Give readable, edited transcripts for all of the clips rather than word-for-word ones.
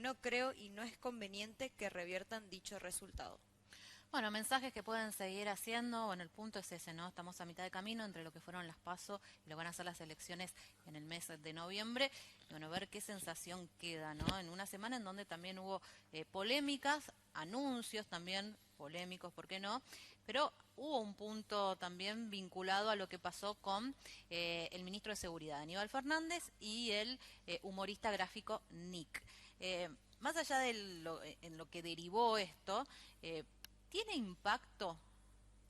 no creo y no es conveniente que reviertan dicho resultado. Bueno, mensajes que pueden seguir haciendo, bueno, el punto es ese, ¿no? Estamos a mitad de camino entre lo que fueron las PASO y lo que van a ser las elecciones en el mes de noviembre. Y bueno, ver qué sensación queda, ¿no? En una semana en donde también hubo polémicas, anuncios también polémicos, ¿por qué no? Pero hubo un punto también vinculado a lo que pasó con el ministro de Seguridad, Aníbal Fernández, y el humorista gráfico Nick. Más allá de en lo que derivó esto, ¿tiene impacto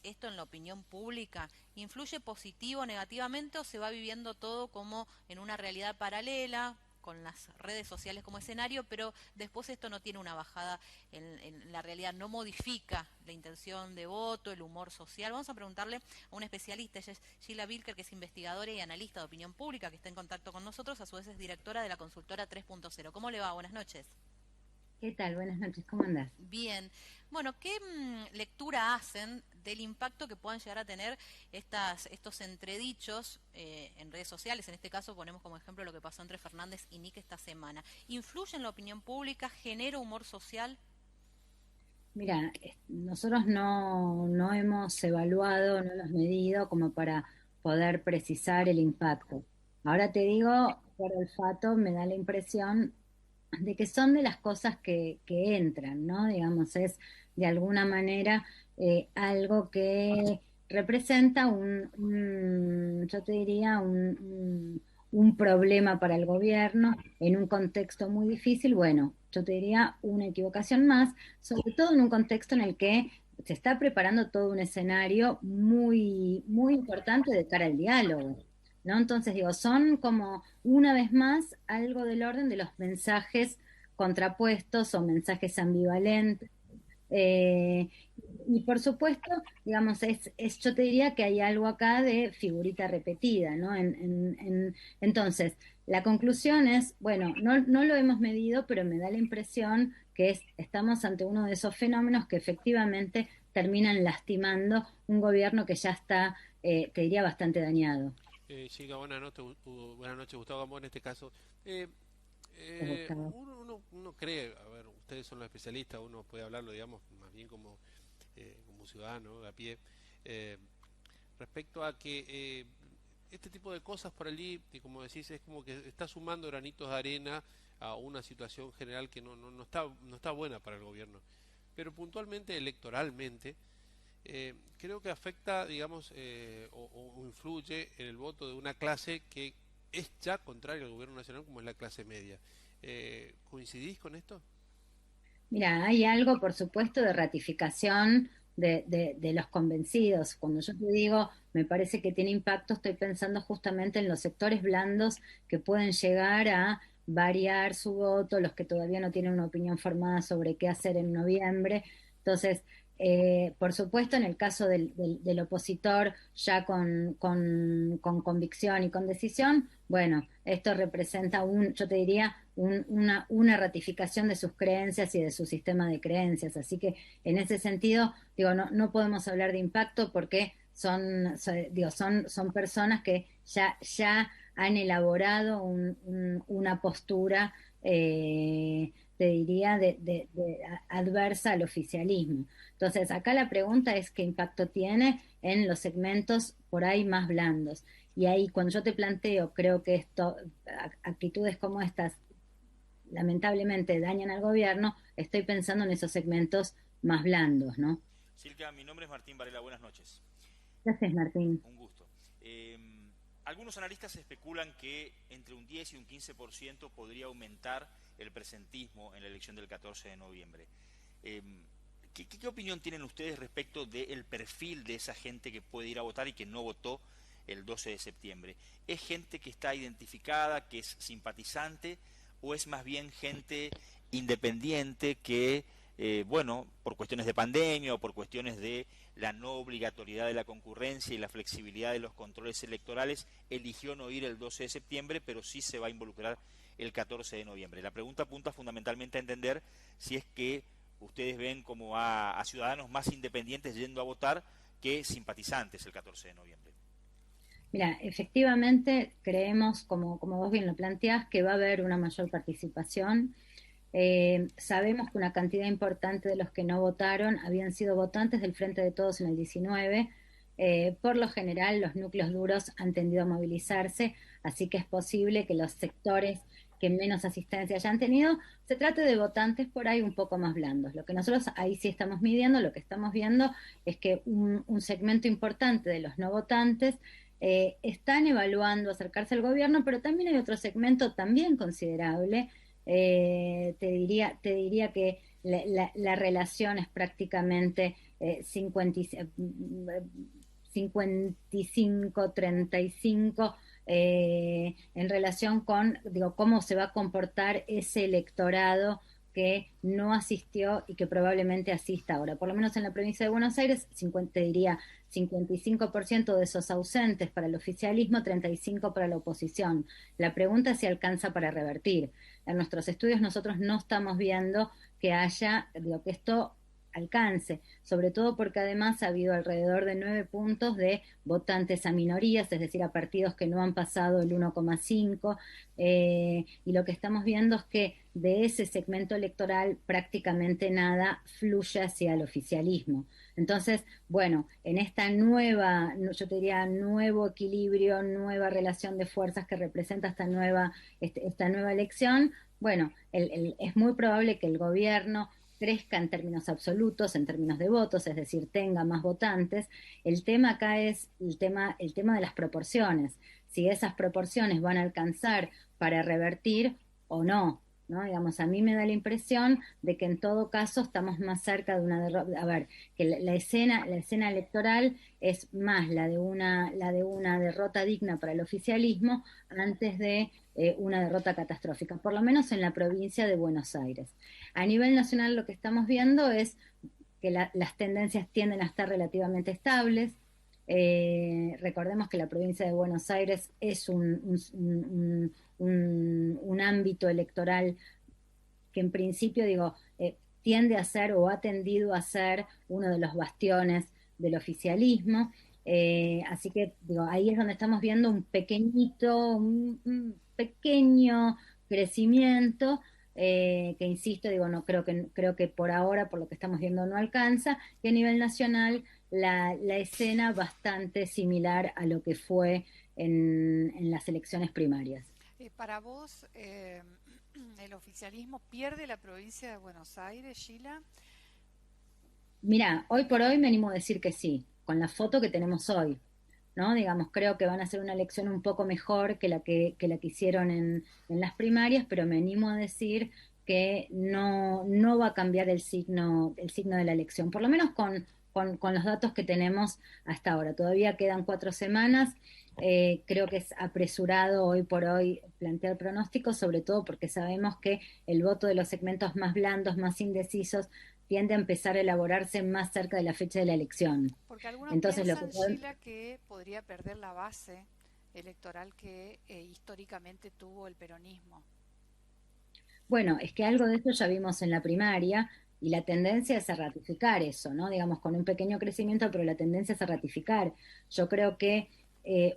esto en la opinión pública? ¿Influye positivo o negativamente o se va viviendo todo como en una realidad paralela, con las redes sociales como escenario, pero después esto no tiene una bajada en la realidad, no modifica la intención de voto, el humor social? Vamos a preguntarle a un especialista, ella es Sheila Bilker, que es investigadora y analista de opinión pública, que está en contacto con nosotros, a su vez es directora de la consultora 3.0. ¿Cómo le va? Buenas noches. ¿Qué tal? Buenas noches, ¿cómo andás? Bien, bueno, ¿qué lectura hacen del impacto que puedan llegar a tener estos entredichos en redes sociales? En este caso ponemos como ejemplo lo que pasó entre Fernández y Nick esta semana. ¿Influye en la opinión pública? ¿Genera humor social? Mira, nosotros no hemos evaluado, no lo hemos medido como para poder precisar el impacto. Ahora te digo, por olfato me da la impresión de que son de las cosas que entran, ¿no? Digamos, es de alguna manera algo que representa yo te diría, un problema para el gobierno en un contexto muy difícil. Bueno, yo te diría una equivocación más, sobre todo en un contexto en el que se está preparando todo un escenario muy importante de cara al diálogo. ¿No? Entonces digo, son como una vez más algo del orden de los mensajes contrapuestos o mensajes ambivalentes. Eh, y por supuesto, digamos, yo te diría que hay algo acá de figurita repetida, ¿no? Entonces, la conclusión es, bueno, no lo hemos medido, pero me da la impresión que estamos ante uno de esos fenómenos que efectivamente terminan lastimando un gobierno que ya está, te diría, bastante dañado. Chica, buenas noches, Gustavo Gamboa en este caso. Eh, uno cree, a ver, ustedes son los especialistas, uno puede hablarlo, digamos, más bien como ciudadano a pie, eh, respecto a que este tipo de cosas por allí, y como decís, es como que está sumando granitos de arena a una situación general que no está buena para el gobierno. Pero puntualmente, electoralmente, creo que afecta, digamos, o influye en el voto de una clase que es ya contraria al gobierno nacional, como es la clase media. ¿Coincidís con esto? Mira, hay algo, por supuesto, de ratificación de los convencidos. Cuando yo te digo, me parece que tiene impacto, estoy pensando justamente en los sectores blandos que pueden llegar a variar su voto, los que todavía no tienen una opinión formada sobre qué hacer en noviembre. Entonces, por supuesto, en el caso del opositor ya con convicción y con decisión, bueno, esto representa yo te diría, una ratificación de sus creencias y de su sistema de creencias. Así que en ese sentido, digo, no podemos hablar de impacto porque digo, son personas que ya han elaborado una postura, te diría, adversa al oficialismo. Entonces, acá la pregunta es qué impacto tiene en los segmentos por ahí más blandos. Y ahí cuando yo te planteo, creo que actitudes como estas lamentablemente dañan al gobierno, estoy pensando en esos segmentos más blandos, ¿no? Silvia, mi nombre es Martín Varela, buenas noches. Gracias, Martín. Un gusto. Algunos analistas especulan que entre un 10 y un 15% podría aumentar el presentismo en la elección del 14 de noviembre. ¿Qué opinión tienen ustedes respecto del perfil de esa gente que puede ir a votar y que no votó el 12 de septiembre? ¿Es gente que está identificada, que es simpatizante, o es más bien gente independiente que, bueno, por cuestiones de pandemia o por cuestiones de la no obligatoriedad de la concurrencia y la flexibilidad de los controles electorales, eligió no ir el 12 de septiembre, pero sí se va a involucrar el 14 de noviembre? La pregunta apunta fundamentalmente a entender si es que ustedes ven como a ciudadanos más independientes yendo a votar que simpatizantes el 14 de noviembre. Mira, efectivamente creemos, como vos bien lo planteás, que va a haber una mayor participación. Sabemos que una cantidad importante de los que no votaron habían sido votantes del Frente de Todos en el 19. Por lo general, los núcleos duros han tendido a movilizarse, así que es posible que los sectores que menos asistencia hayan tenido, se trate de votantes por ahí un poco más blandos. Lo que nosotros ahí sí estamos midiendo, lo que estamos viendo es que un segmento importante de los no votantes están evaluando acercarse al gobierno, pero también hay otro segmento también considerable. Te diría que la relación es prácticamente 55, 35 en relación con, digo, cómo se va a comportar ese electorado que no asistió y que probablemente asista ahora. Por lo menos en la provincia de Buenos Aires, 50, diría 55% de esos ausentes para el oficialismo, 35% para la oposición. La pregunta es si alcanza para revertir. En nuestros estudios nosotros no estamos viendo que haya, digo, que esto alcance, sobre todo porque además ha habido alrededor de 9 puntos de votantes a minorías, es decir, a partidos que no han pasado el 1,5, y lo que estamos viendo es que de ese segmento electoral prácticamente nada fluye hacia el oficialismo. Entonces, bueno, en esta nueva, yo te diría, nuevo equilibrio, nueva relación de fuerzas que representa esta nueva elección, bueno, es muy probable que el gobierno crezca en términos absolutos, en términos de votos, es decir, tenga más votantes. El tema acá es el tema de las proporciones, si esas proporciones van a alcanzar para revertir o no. ¿No? Digamos, a mí me da la impresión de que en todo caso estamos más cerca de una derrota. A ver, que la escena electoral es más la de una derrota digna para el oficialismo antes de una derrota catastrófica, por lo menos en la provincia de Buenos Aires. A nivel nacional lo que estamos viendo es que las tendencias tienden a estar relativamente estables. Recordemos que la provincia de Buenos Aires es un ámbito electoral que en principio, digo, tiende a ser o ha tendido a ser uno de los bastiones del oficialismo. Así que, digo, ahí es donde estamos viendo un pequeño crecimiento, que insisto, digo, no creo que por ahora, por lo que estamos viendo, no alcanza, y a nivel nacional la escena bastante similar a lo que fue en las elecciones primarias. Para vos, ¿el oficialismo pierde la provincia de Buenos Aires, Sheila? Mira, hoy por hoy me animo a decir que sí, con la foto que tenemos hoy, ¿no? Digamos, creo que van a ser una elección un poco mejor que la que hicieron en las primarias, pero me animo a decir que no va a cambiar el signo de la elección, por lo menos con los datos que tenemos hasta ahora. Todavía quedan 4 semanas. Creo que es apresurado hoy por hoy plantear pronósticos, sobre todo porque sabemos que el voto de los segmentos más blandos, más indecisos, tiende a empezar a elaborarse más cerca de la fecha de la elección. Porque algunos Entonces, piensan, Sheila, que podría perder la base electoral que históricamente tuvo el peronismo. Bueno, es que algo de eso ya vimos en la primaria y la tendencia es a ratificar eso, ¿no? Digamos, con un pequeño crecimiento, pero la tendencia es a ratificar. Yo creo que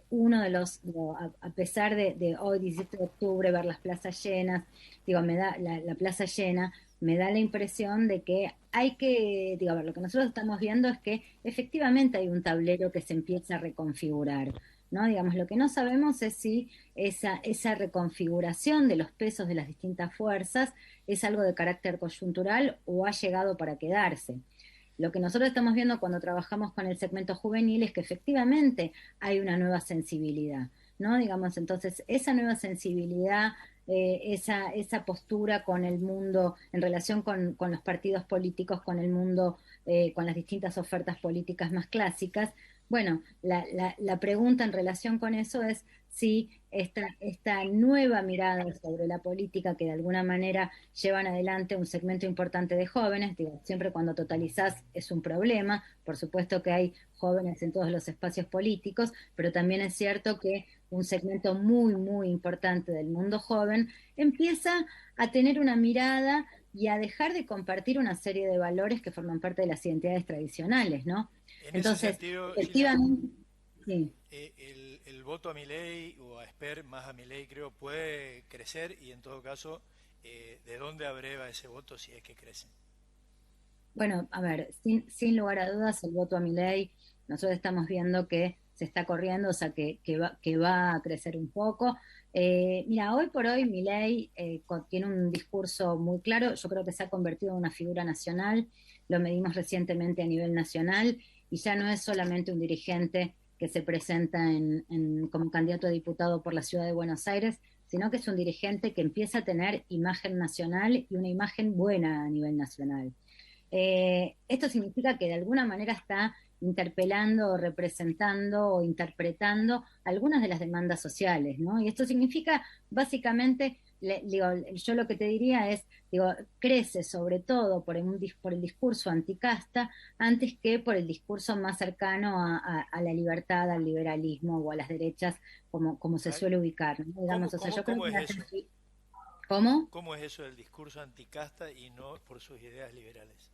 uno de los, digo, a pesar de hoy, 17 de octubre, ver las plazas llenas, digo, me da la plaza llena, me da la impresión de que hay que, digo, a ver, lo que nosotros estamos viendo es que efectivamente hay un tablero que se empieza a reconfigurar, ¿no? Digamos, lo que no sabemos es si esa reconfiguración de los pesos de las distintas fuerzas es algo de carácter coyuntural o ha llegado para quedarse. Lo que nosotros estamos viendo cuando trabajamos con el segmento juvenil es que efectivamente hay una nueva sensibilidad, ¿no? Digamos, entonces, esa nueva sensibilidad, esa postura con el mundo, en relación con los partidos políticos, con el mundo, con las distintas ofertas políticas más clásicas, bueno, la pregunta en relación con eso es si esta nueva mirada sobre la política que de alguna manera llevan adelante un segmento importante de jóvenes, digo, siempre cuando totalizás es un problema, por supuesto que hay jóvenes en todos los espacios políticos, pero también es cierto que un segmento muy, muy importante del mundo joven empieza a tener una mirada y a dejar de compartir una serie de valores que forman parte de las identidades tradicionales, ¿no? En ese Entonces, sentido, Gina, efectivamente, sí. el voto a Milei o a Esper más a Milei creo puede crecer y en todo caso ¿de dónde abreva ese voto si es que crece? Bueno, a ver, sin lugar a dudas, el voto a Milei, nosotros estamos viendo que se está corriendo, o sea, que va a crecer un poco. Mira, hoy por hoy Milei tiene un discurso muy claro, yo creo que se ha convertido en una figura nacional, lo medimos recientemente a nivel nacional, y ya no es solamente un dirigente que se presenta como candidato a diputado por la ciudad de Buenos Aires, sino que es un dirigente que empieza a tener imagen nacional y una imagen buena a nivel nacional. Esto significa que de alguna manera está interpelando o representando o interpretando algunas de las demandas sociales, ¿no? Y esto significa básicamente, digo, yo lo que te diría es, digo, crece sobre todo por el discurso anticasta antes que por el discurso más cercano a la libertad, al liberalismo o a las derechas, como se suele ubicar, ¿no? Digamos, o sea, yo creo ¿Cómo que es eso? ¿Cómo? ¿Cómo es eso del discurso anticasta y no por sus ideas liberales?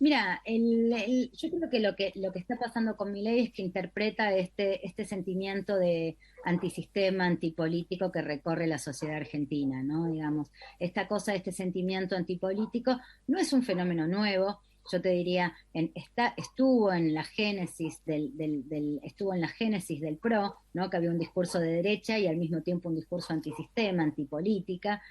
Mira, yo creo que lo que está pasando con Milei es que interpreta este sentimiento de antisistema, antipolítico que recorre la sociedad argentina, ¿no? Digamos, esta cosa, este sentimiento antipolítico no es un fenómeno nuevo. Yo te diría, estuvo en la génesis estuvo en la génesis del PRO, ¿no? Que había un discurso de derecha y al mismo tiempo un discurso antisistema, antipolítica.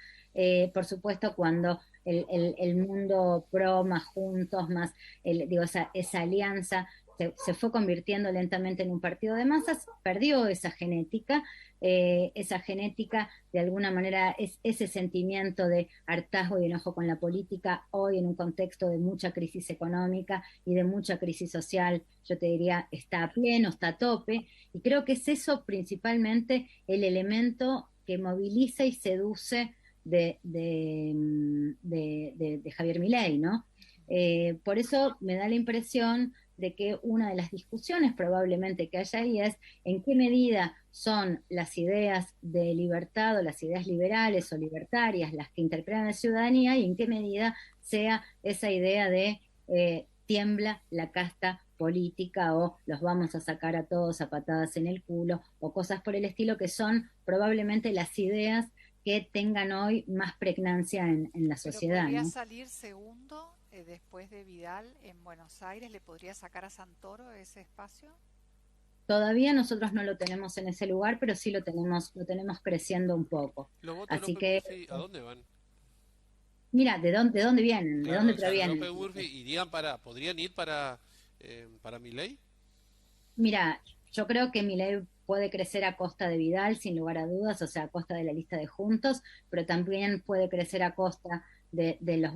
Por supuesto, cuando el mundo pro más juntos, más, digo, esa alianza se fue convirtiendo lentamente en un partido de masas, perdió esa genética de alguna manera es ese sentimiento de hartazgo y enojo con la política hoy en un contexto de mucha crisis económica y de mucha crisis social, yo te diría, está a pleno, está a tope, y creo que es eso principalmente el elemento que moviliza y seduce de Javier Milei, ¿no? Por eso me da la impresión de que una de las discusiones probablemente que haya ahí es en qué medida son las ideas de libertad o las ideas liberales o libertarias las que interpretan a la ciudadanía y en qué medida sea esa idea de tiembla la casta política o los vamos a sacar a todos a patadas en el culo o cosas por el estilo que son probablemente las ideas que tengan hoy más pregnancia en la sociedad. Pero podría ¿no? salir segundo después de Vidal en Buenos Aires, ¿le podría sacar a Santoro ese espacio? Todavía nosotros no lo tenemos en ese lugar, pero sí lo tenemos creciendo un poco. ¿Los votos de Así López que, Murphy a dónde van? mira, ¿de dónde vienen? ¿De Claro, dónde o sea, provienen? López Murphy podrían ir para Milei. Mira, yo creo que Milei puede crecer a costa de Vidal, sin lugar a dudas, o sea, a costa de la lista de Juntos, pero también puede crecer a costa de los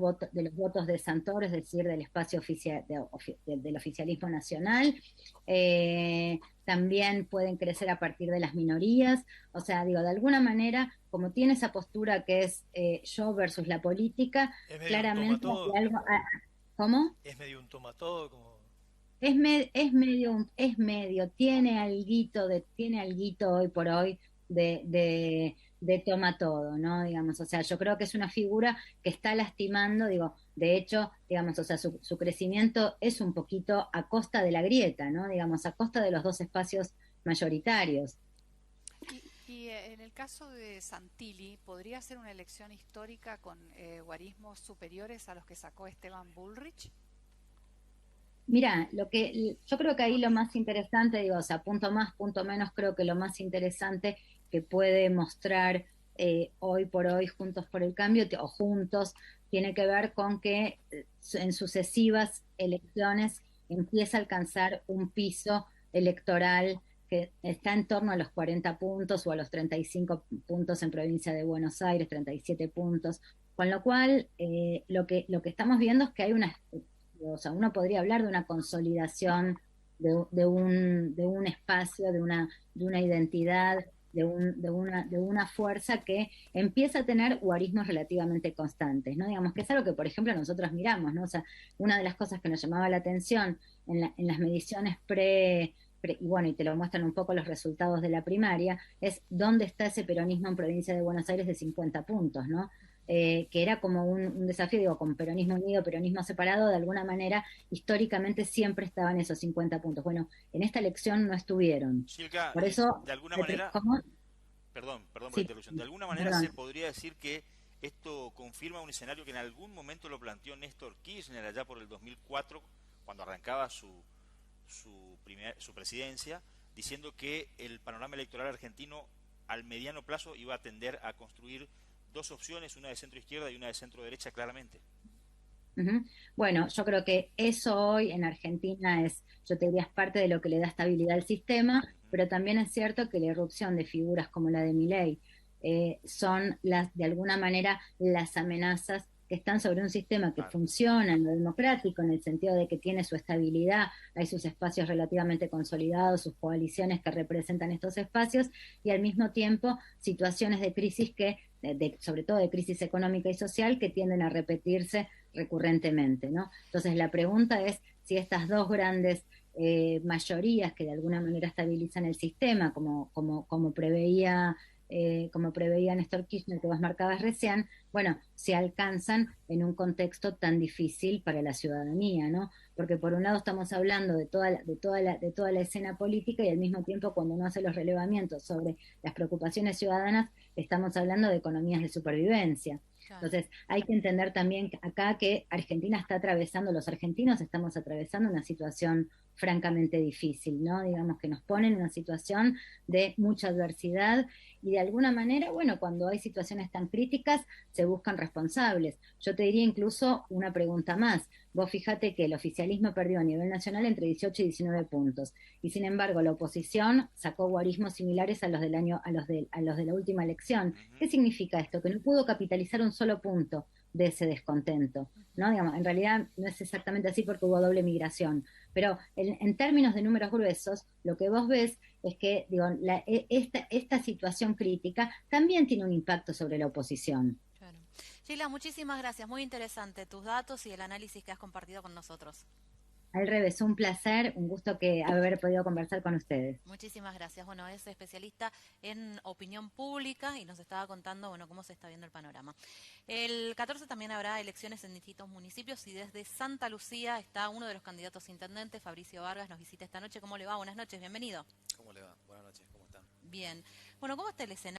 votos de Santoro, es decir, del espacio del oficialismo nacional. También pueden crecer a partir de las minorías. O sea, digo, de alguna manera, como tiene esa postura que es yo versus la política, Es medio un toma claramente todo. hay algo. ¿Cómo? Es medio un toma todo, como Es medio, tiene alguito hoy por hoy de toma todo, ¿no? Digamos, o sea, yo creo que es una figura que está lastimando, digo, de hecho, digamos, o sea, su crecimiento es un poquito a costa de la grieta, ¿no? Digamos, a costa de los dos espacios mayoritarios. Y en el caso de Santilli, ¿podría ser una elección histórica con guarismos superiores a los que sacó Esteban Bullrich? Mira, yo creo que ahí lo más interesante, digo, o sea, punto más, punto menos, creo que lo más interesante que puede mostrar hoy por hoy Juntos por el Cambio o Juntos tiene que ver con que en sucesivas elecciones empieza a alcanzar un piso electoral que está en torno a los 40 puntos o a los 35 puntos en provincia de Buenos Aires, 37 puntos, con lo cual lo que estamos viendo es que hay una, o sea, uno podría hablar de una consolidación de un espacio, de una identidad, de una fuerza que empieza a tener guarismos relativamente constantes, ¿no? Digamos que es algo que, por ejemplo, nosotros miramos, ¿no? O sea, una de las cosas que nos llamaba la atención en las mediciones y bueno, y te lo muestran un poco los resultados de la primaria, es dónde está ese peronismo en provincia de Buenos Aires de 50 puntos, ¿no? Que era como un desafío, digo, con peronismo unido, peronismo separado, de alguna manera, históricamente siempre estaban esos 50 puntos. Bueno, en esta elección no estuvieron. Silka, Por eso, de alguna manera, ¿cómo? perdón por la Sí, interrupción, de alguna manera perdón. se podría decir que esto confirma un escenario que en algún momento lo planteó Néstor Kirchner allá por el 2004, cuando arrancaba su presidencia, diciendo que el panorama electoral argentino al mediano plazo iba a tender a construir dos opciones, una de centro izquierda y una de centro derecha, claramente. Ujú. Bueno, yo creo que eso hoy en Argentina es, yo te diría, es parte de lo que le da estabilidad al sistema, pero también es cierto que la irrupción de figuras como la de Milei son de alguna manera las amenazas que están sobre un sistema que funciona en lo democrático, en el sentido de que tiene su estabilidad, hay sus espacios relativamente consolidados, sus coaliciones que representan estos espacios, y al mismo tiempo situaciones de crisis sobre todo de crisis económica y social, que tienden a repetirse recurrentemente, ¿no? Entonces la pregunta es si estas dos grandes mayorías que de alguna manera estabilizan el sistema, como preveía Néstor Kirchner, que vos marcabas recién, bueno, se alcanzan en un contexto tan difícil para la ciudadanía, ¿no? Porque por un lado estamos hablando de toda la escena política, y al mismo tiempo, cuando uno hace los relevamientos sobre las preocupaciones ciudadanas, estamos hablando de economías de supervivencia. Claro. Entonces, hay que entender también acá que Argentina está atravesando, los argentinos estamos atravesando una situación francamente difícil, ¿no? Digamos que nos pone en una situación de mucha adversidad, y de alguna manera, bueno, cuando hay situaciones tan críticas, se buscan responsables. Yo te diría incluso una pregunta más. Vos fíjate que el oficialismo perdió a nivel nacional entre 18 y 19 puntos, y sin embargo la oposición sacó guarismos similares a los de la última elección. ¿Qué significa esto? Que no pudo capitalizar un solo punto de ese descontento, ¿no? Digamos, en realidad no es exactamente así porque hubo doble migración, pero en términos de números gruesos, lo que vos ves es que, digo, esta situación crítica también tiene un impacto sobre la oposición. Claro. Sheila, muchísimas gracias, muy interesante tus datos y el análisis que has compartido con nosotros. Al revés, un placer, un gusto que haber podido conversar con ustedes. Muchísimas gracias. Bueno, es especialista en opinión pública y nos estaba contando, bueno, cómo se está viendo el panorama. El 14 también habrá elecciones en distintos municipios, y desde Santa Lucía está uno de los candidatos a intendente, Fabricio Vargas, nos visita esta noche. ¿Cómo le va? Buenas noches, bienvenido. ¿Cómo le va? Buenas noches, ¿cómo están? Bien. Bueno, ¿cómo está el escenario?